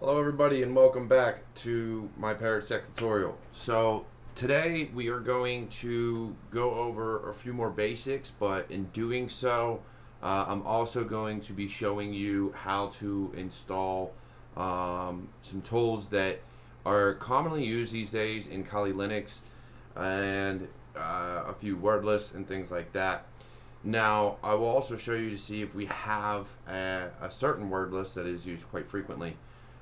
Hello everybody and welcome back to my ParrotSec tutorial. So today we are going to go over a few more basics, but in doing so I'm also going to be showing you how to install some tools that are commonly used these days in Kali Linux and a few word lists and things like that. Now I will also show you to see if we have a certain word list that is used quite frequently.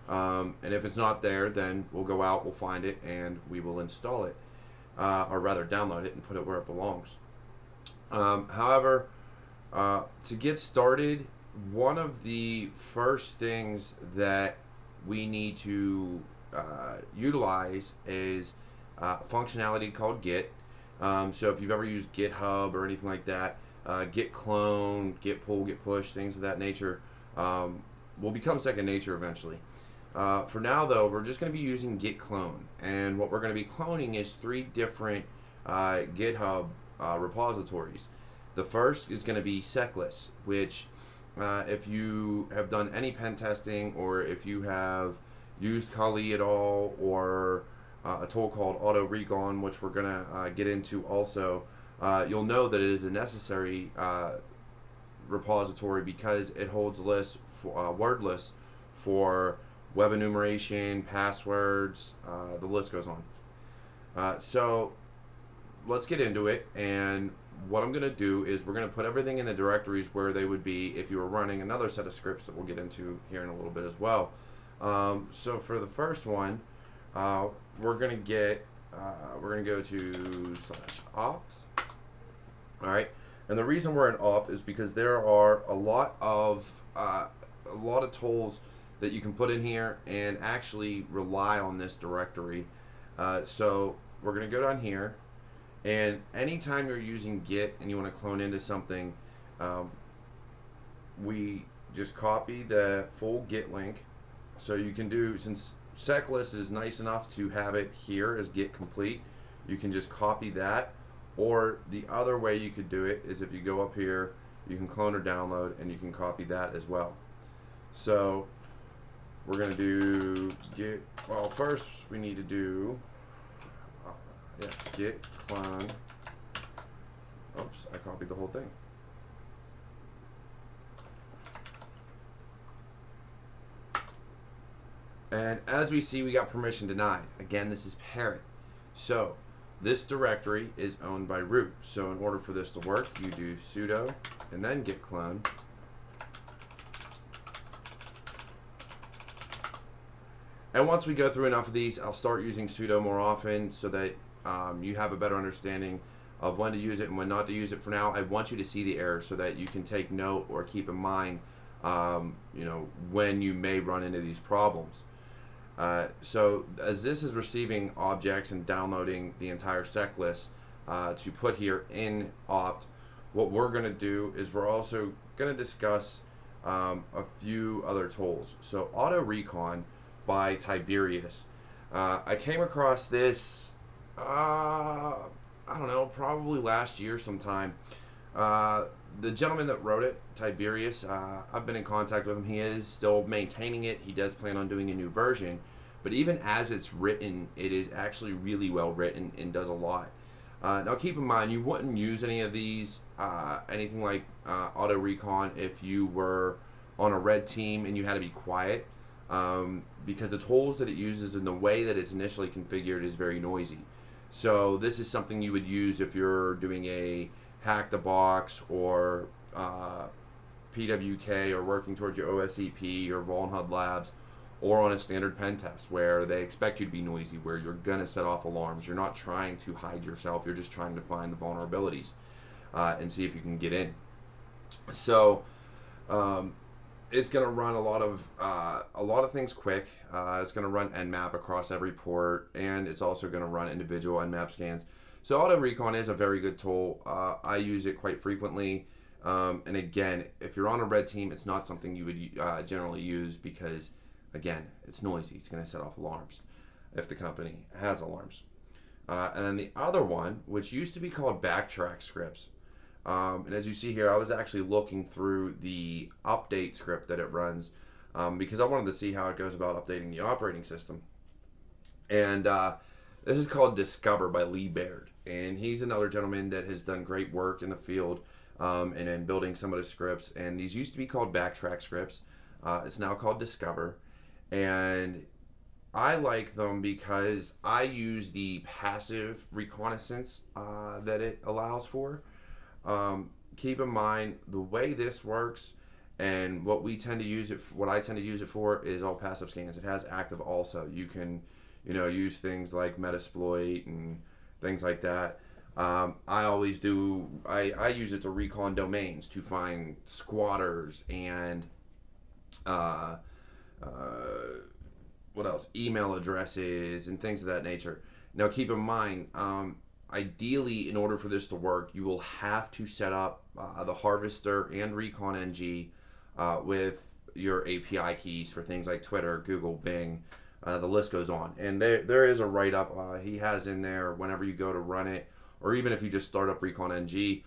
And if it's not there, then we'll go out, we'll find it, and we will install it, or rather download it and put it where it belongs. However, to get started, one of the first things that we need to utilize is functionality called Git. So if you've ever used GitHub or anything like that, Git clone, Git pull, Git push, things of that nature will become second nature eventually. For now though, we're just going to be using git clone, and what we're going to be cloning is three different GitHub repositories. The first is going to be seclists, which if you have done any pen testing, or if you have used Kali at all, or a tool called AutoRecon, which we're going to get into also, you'll know that it is a necessary repository because it holds lists for, word lists for web enumeration, passwords, the list goes on. So let's get into it, and what I'm going to do is we're going to put everything in the directories where they would be if you were running another set of scripts that we'll get into here in a little bit as well. So for the first one, we're going to go to /opt. Alright, and the reason we're in opt is because there are a lot of tools that you can put in here and actually rely on this directory. So we're going to go down here, and anytime you're using Git and you want to clone into something, we just copy the full Git link. So you can do, since seclist is nice enough to have it here as Git complete, you can just copy that. Or the other way you could do it is if you go up here, you can clone or download, and you can copy that as well. So we're going to do git, well first we need to do git clone. Oops, I copied the whole thing. And as we see, we got permission denied. Again, this is Parrot. So this directory is owned by root. So in order for this to work, you do sudo and then git clone. And once we go through enough of these, I'll start using sudo more often so that you have a better understanding of when to use it and when not to use it. For now, I want you to see the errors so that you can take note or keep in mind when you may run into these problems. So as this is receiving objects and downloading the entire sec list to put here in opt, what we're going to do is we're also going to discuss a few other tools. So AutoRecon by Tiberius. I came across this, I don't know, probably last year sometime. The gentleman that wrote it, Tiberius, I've been in contact with him. He is still maintaining it. He does plan on doing a new version. But even as it's written, it is actually really well written and does a lot. Now keep in mind, you wouldn't use any of these, anything like AutoRecon, if you were on a red team and you had to be quiet. Because the tools that it uses and the way that it's initially configured is very noisy. So this is something you would use if you're doing a hack the box or PWK, or working towards your OSCP or Vulnhub Labs, or on a standard pen test where they expect you to be noisy, where you're gonna set off alarms. You're not trying to hide yourself, you're just trying to find the vulnerabilities and see if you can get in. So it's going to run a lot of things quick. It's going to run Nmap across every port, and it's also going to run individual Nmap scans. So AutoRecon is a very good tool. I use it quite frequently. And again, if you're on a red team, it's not something you would generally use because, again, it's noisy. It's going to set off alarms if the company has alarms. And then the other one, which used to be called backtrack scripts. And as you see here, I was actually looking through the update script that it runs because I wanted to see how it goes about updating the operating system. And this is called Discover by Lee Baird. And he's another gentleman that has done great work in the field and in building some of the scripts. And these used to be called backtrack scripts. It's now called Discover. And I like them because I use the passive reconnaissance that it allows for. Keep in mind the way this works, and what we tend to use it. What I tend to use it for is all passive scans. It has active also. You can, use things like Metasploit and things like that. I always do. I use it to recon domains to find squatters and what else? Email addresses and things of that nature. Now, keep in mind, ideally, in order for this to work, you will have to set up the Harvester and Recon NG with your API keys for things like Twitter, Google, Bing. The list goes on. And there is a write-up he has in there whenever you go to run it, or even if you just start up Recon NG,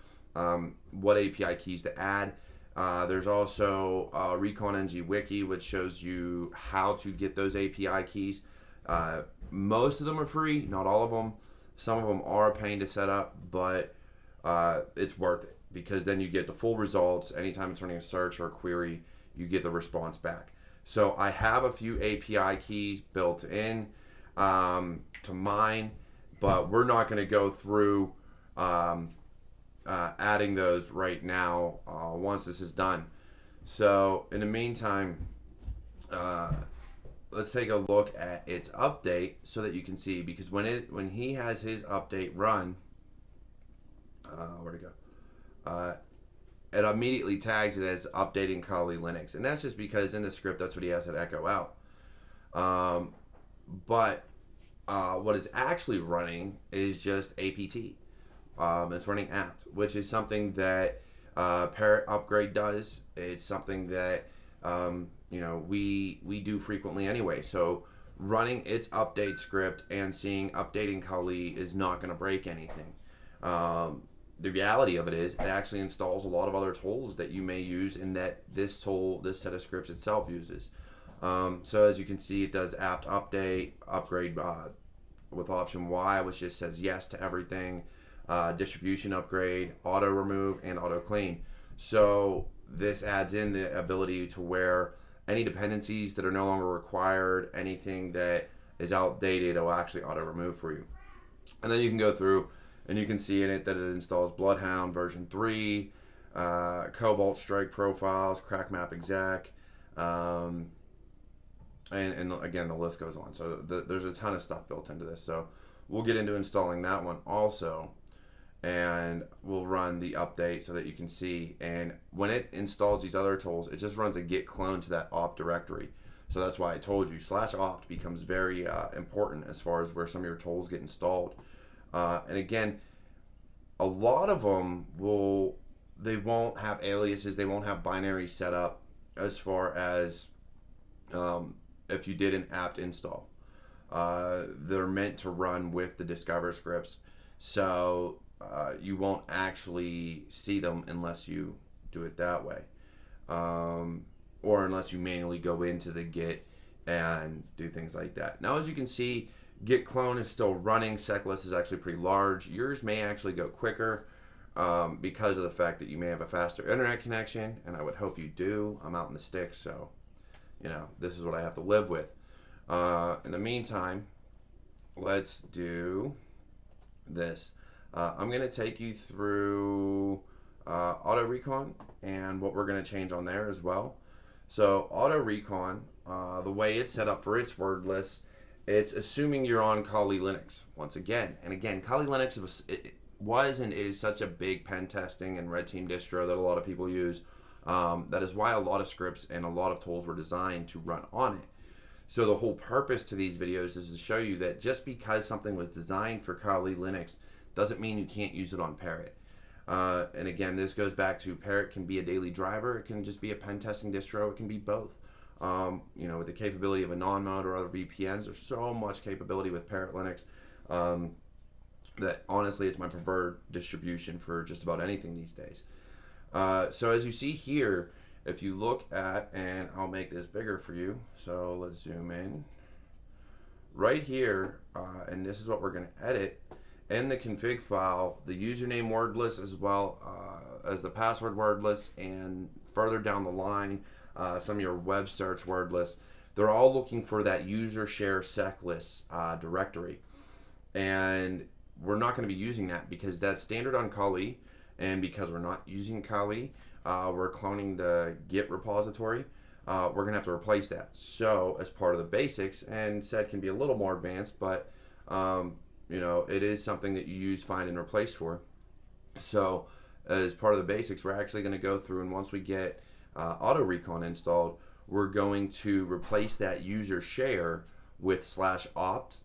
what API keys to add. There's also Recon NG Wiki, which shows you how to get those API keys. Most of them are free, not all of them. Some of them are a pain to set up, but it's worth it because then you get the full results. Anytime it's running a search or a query, you get the response back. So I have a few API keys built in to mine, but we're not going to go through adding those right now once this is done. So in the meantime, let's take a look at its update so that you can see, because when he has his update run, where'd it go? It immediately tags it as updating Kali Linux, and that's just because in the script that's what he has it echo out. But what is actually running is just apt. It's running apt, which is something that Parrot upgrade does. It's something that we do frequently anyway. So running its update script and seeing updating Kali is not going to break anything. The reality of it is it actually installs a lot of other tools that you may use and that this set of scripts itself uses. So as you can see, it does apt update, upgrade with option Y, which just says yes to everything, distribution upgrade, auto remove, and auto clean. So this adds in the ability to where any dependencies that are no longer required, anything that is outdated, it will actually auto remove for you. And then you can go through and you can see in it that it installs Bloodhound version 3, Cobalt Strike profiles, Crack Map exec, and again, the list goes on. So there's a ton of stuff built into this. So we'll get into installing that one also, and we'll run the update so that you can see. And when it installs these other tools, it just runs a git clone to that opt directory. So that's why I told you /opt becomes very important as far as where some of your tools get installed. And again, a lot of them they won't have aliases, they won't have binary set up as far as if you did an apt install. They're meant to run with the Discover scripts, so you won't actually see them unless you do it that way, or unless you manually go into the git and do things like that. Now, as you can see, git clone is still running. Seclist is actually pretty large. Yours may actually go quicker because of the fact that you may have a faster internet connection, and I would hope you do. I'm out in the sticks, so this is what I have to live with. In the meantime, let's do this. I'm going to take you through AutoRecon and what we're going to change on there as well. So AutoRecon, the way it's set up for its word list, it's assuming you're on Kali Linux once again. And again, Kali Linux was and is such a big pen testing and red team distro that a lot of people use. That is why a lot of scripts and a lot of tools were designed to run on it. So the whole purpose to these videos is to show you that just because something was designed for Kali Linux doesn't mean you can't use it on Parrot. And again, this goes back to Parrot can be a daily driver. It can just be a pen testing distro. It can be both. With the capability of a non-mode or other VPNs, there's so much capability with Parrot Linux that honestly it's my preferred distribution for just about anything these days. So as you see here, if you look at, and I'll make this bigger for you, so let's zoom in. Right here, and this is what we're going to edit, in the config file, the username word list as well as the password word list, and further down the line, some of your web search word lists, they're all looking for that user share seclists directory. And we're not going to be using that because that's standard on Kali, and because we're not using Kali, we're cloning the Git repository. We're going to have to replace that. So as part of the basics, and sed can be a little more advanced, but you know, it is something that you use find and replace for. So as part of the basics, we're actually going to go through, and once we get AutoRecon installed, we're going to replace that user share with /opt,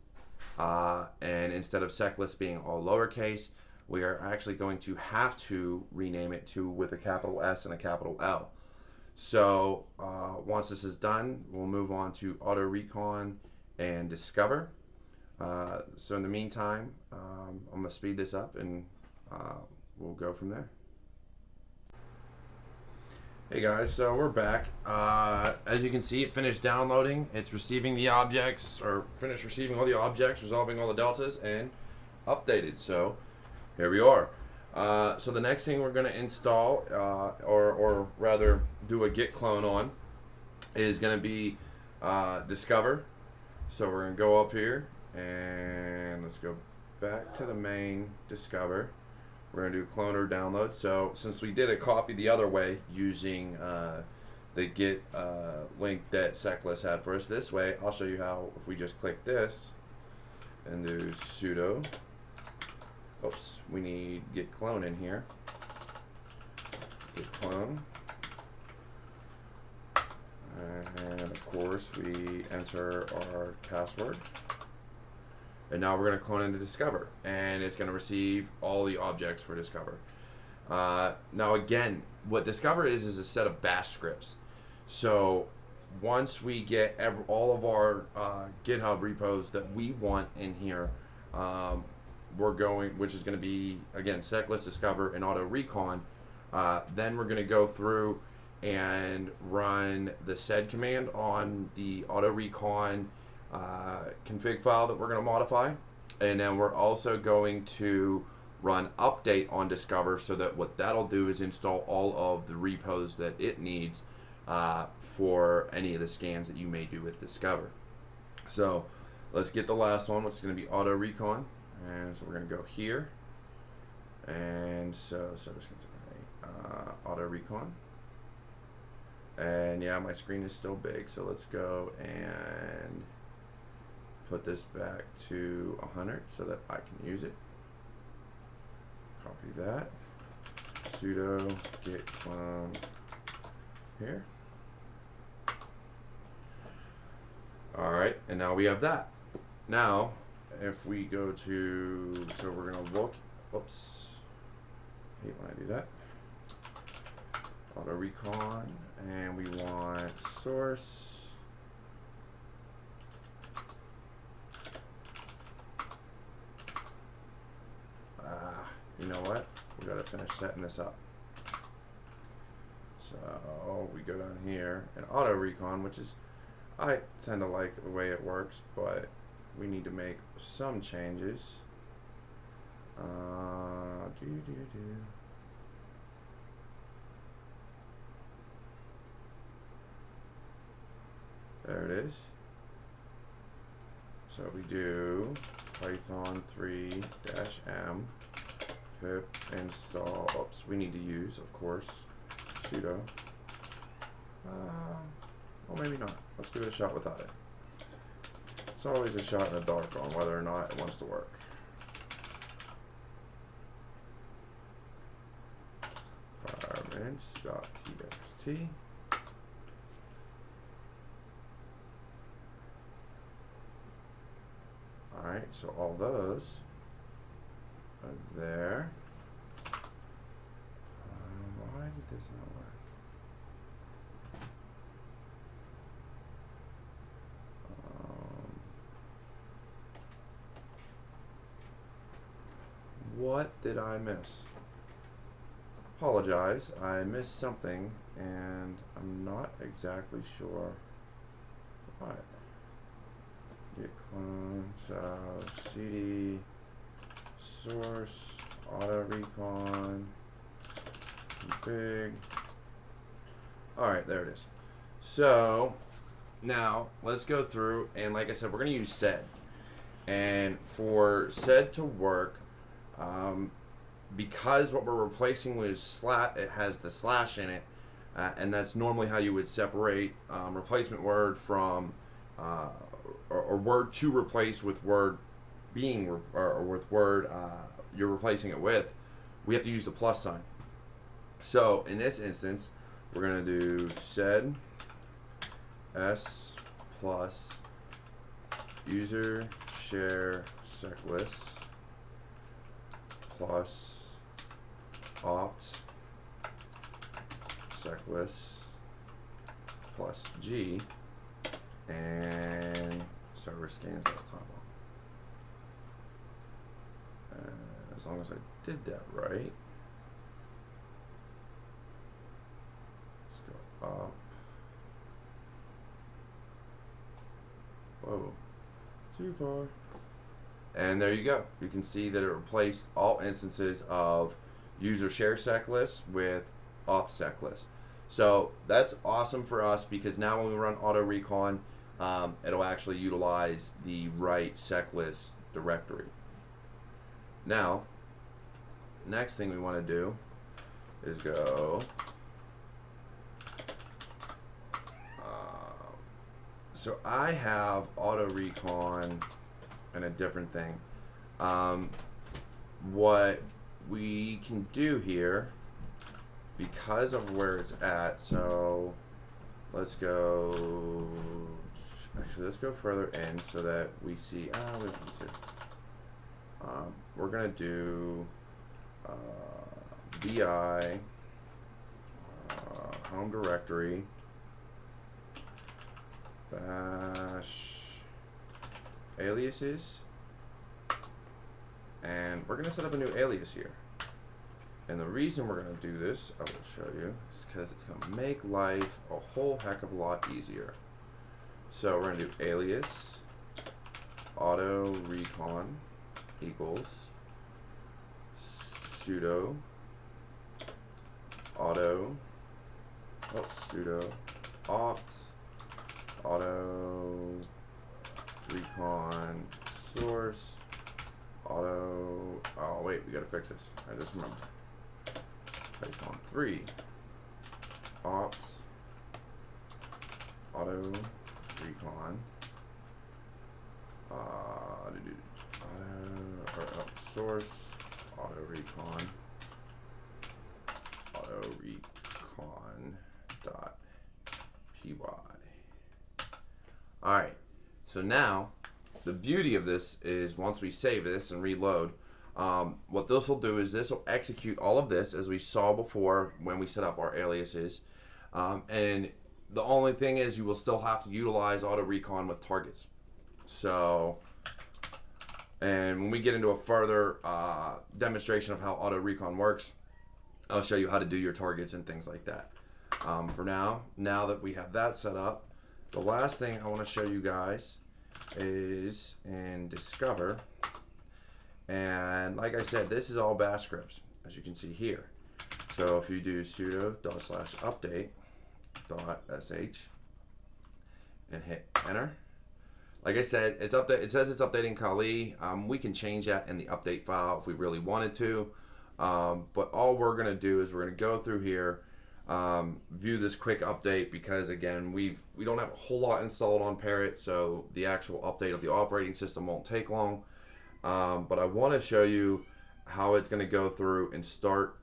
and instead of seclist being all lowercase, we are actually going to have to rename it to with a capital S and a capital L. So once this is done, we'll move on to AutoRecon and Discover. So in the meantime, I'm going to speed this up, and we'll go from there. Hey guys, so we're back. As you can see, it finished downloading. It's receiving the objects, or finished receiving all the objects, resolving all the deltas, and updated. So here we are. So the next thing we're going to install, or rather do a git clone on, is going to be Discover. So we're going to go up here, and let's go back to the main Discover. We're going to do clone or download. So since we did a copy the other way using the git link that seclist had for us this way, I'll show you how if we just click this and do sudo. Oops, we need git clone in here. Git clone. And of course we enter our password. And now we're going to clone into Discover, and it's going to receive all the objects for Discover. Now again, what Discover is a set of bash scripts. So once we get all of our GitHub repos that we want in here, we're going, which is going to be again seclist, Discover, and AutoRecon. Then we're going to go through and run the sed command on the AutoRecon config file that we're going to modify, and then we're also going to run update on Discover, so that what that'll do is install all of the repos that it needs for any of the scans that you may do with Discover. So let's get the last one, which is going to be AutoRecon, and so we're going to go here, and so AutoRecon. And yeah, my screen is still big, so let's go and put this back to 100 so that I can use it. Copy that. Sudo git clone here. Alright, and now we have that. Now, if we go to, so we're going to look, oops, hate when I do that. AutoRecon, and we want source. You know what? We gotta finish setting this up. So we go down here and AutoRecon, which is, I tend to like the way it works, but we need to make some changes. There it is. So we do Python 3-m pip install. Oops, we need to use, of course, sudo. Well, maybe not. Let's give it a shot without it. It's always a shot in the dark on whether or not it wants to work. Environments.txt. Alright, so all those are there. Why did this not work? What did I miss? apologize. I missed something, and I'm not exactly sure what. Git clone, so cd source AutoRecon config. Alright, there it is. So now let's go through, and like I said, we're going to use sed. And for sed to work, because what we're replacing with it has the slash in it, and that's normally how you would separate replacement word from or word to replace with word being or with word you're replacing it with. We have to use the plus sign. So in this instance, we're going to do sed s plus user share seclists plus opt seclists plus g and service-scans-default.toml. As long as I did that right, let's go up. Whoa, too far. And there you go. You can see that it replaced all instances of user share seclists with opt seclists. So that's awesome for us, because now when we run AutoRecon, it'll actually utilize the right seclist directory. Now, next thing we want to do is go. So I have AutoRecon and a different thing. What we can do here, because of where it's at, so let's go. Actually, let's go further in so that we see. We don't need to. We're gonna do vi home directory bash aliases, and we're gonna set up a new alias here. And the reason we're gonna do this, I will show you, is because it's gonna make life a whole heck of a lot easier. So we're gonna do alias AutoRecon equals sudo sudo opt AutoRecon source oh wait, we gotta fix this. I just remembered. Recon 3 opt AutoRecon source AutoRecon py. Alright, so now the beauty of this is once we save this and reload, what this will do is this will execute all of this as we saw before when we set up our aliases, and the only thing is you will still have to utilize AutoRecon with targets. So, and when we get into a further demonstration of how AutoRecon works, I'll show you how to do your targets and things like that. For now that we have that set up, the last thing I want to show you guys is in Discover. And like I said, this is all bash scripts, as you can see here. So if you do sudo /update.sh and hit enter, like I said, it says it's updating Kali. We can change that in the update file if we really wanted to. But all we're going to do is we're going to go through here, view this quick update, because again, we don't have a whole lot installed on Parrot, so the actual update of the operating system won't take long. But I want to show you how it's going to go through and start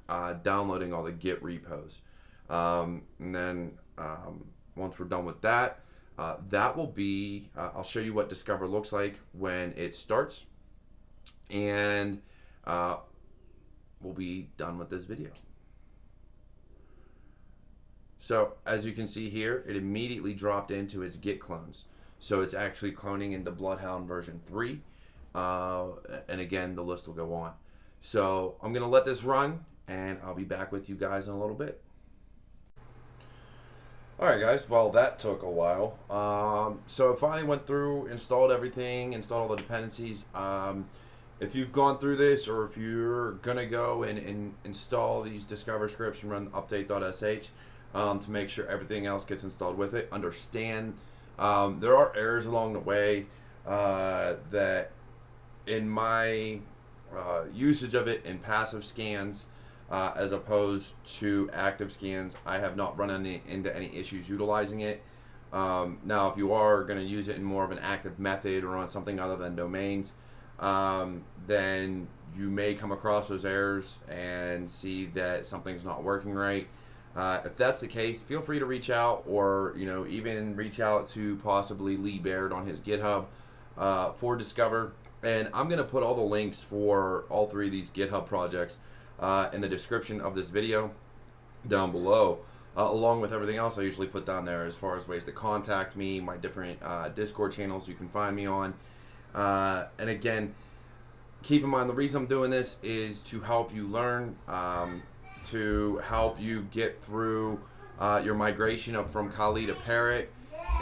downloading all the Git repos. And then once we're done with that, that will be, I'll show you what Discover looks like when it starts, and we'll be done with this video. So as you can see here, it immediately dropped into its Git clones. So it's actually cloning into Bloodhound version 3. And again, the list will go on. So I'm going to let this run, and I'll be back with you guys in a little bit. Alright guys, well that took a while. So I finally went through, installed everything, installed all the dependencies. If you've gone through this, or if you're going to go and install these Discover scripts and run update.sh to make sure everything else gets installed with it, understand there are errors along the way that in my usage of it in passive scans as opposed to active scans, I have not run into any issues utilizing it. Now, if you are going to use it in more of an active method or on something other than domains, then you may come across those errors and see that something's not working right. If that's the case, feel free to reach out, or even reach out to possibly Lee Baird on his GitHub for Discover. And I'm going to put all the links for all three of these GitHub projects in the description of this video down below, along with everything else I usually put down there as far as ways to contact me, my different Discord channels you can find me on. And again, keep in mind the reason I'm doing this is to help you learn, to help you get through your migration up from Kali to Parrot,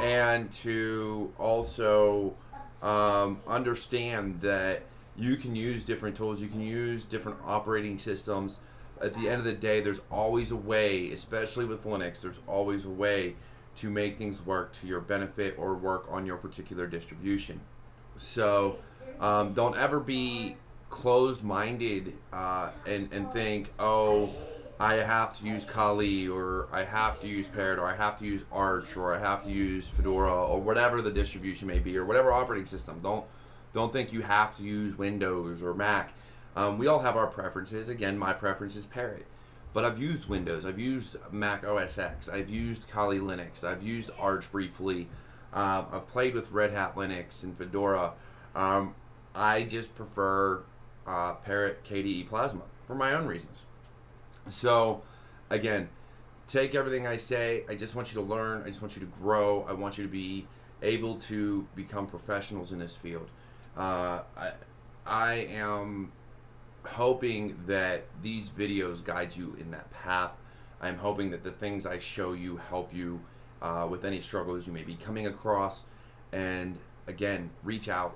and to also understand that you can use different tools, you can use different operating systems. At the end of the day, there's always a way, especially with Linux, there's always a way to make things work to your benefit or work on your particular distribution. So don't ever be closed-minded and think, oh, I have to use Kali, or I have to use Parrot, or I have to use Arch, or I have to use Fedora, or whatever the distribution may be, or whatever operating system. Don't think you have to use Windows or Mac. We all have our preferences. Again, my preference is Parrot. But I've used Windows, I've used Mac OS X, I've used Kali Linux, I've used Arch briefly, I've played with Red Hat Linux and Fedora. I just prefer Parrot KDE Plasma for my own reasons. So, again, take everything I say. I just want you to learn. I just want you to grow. I want you to be able to become professionals in this field. I am hoping that these videos guide you in that path. I'm hoping that the things I show you help you with any struggles you may be coming across. And again, reach out.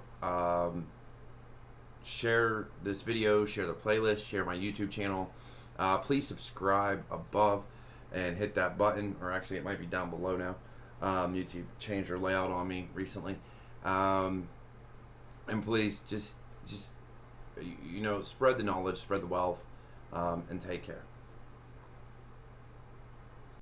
Share this video, share the playlist, share my YouTube channel. Please subscribe above and hit that button, or actually it might be down below now. YouTube changed their layout on me recently. And please just spread the knowledge, spread the wealth, and take care.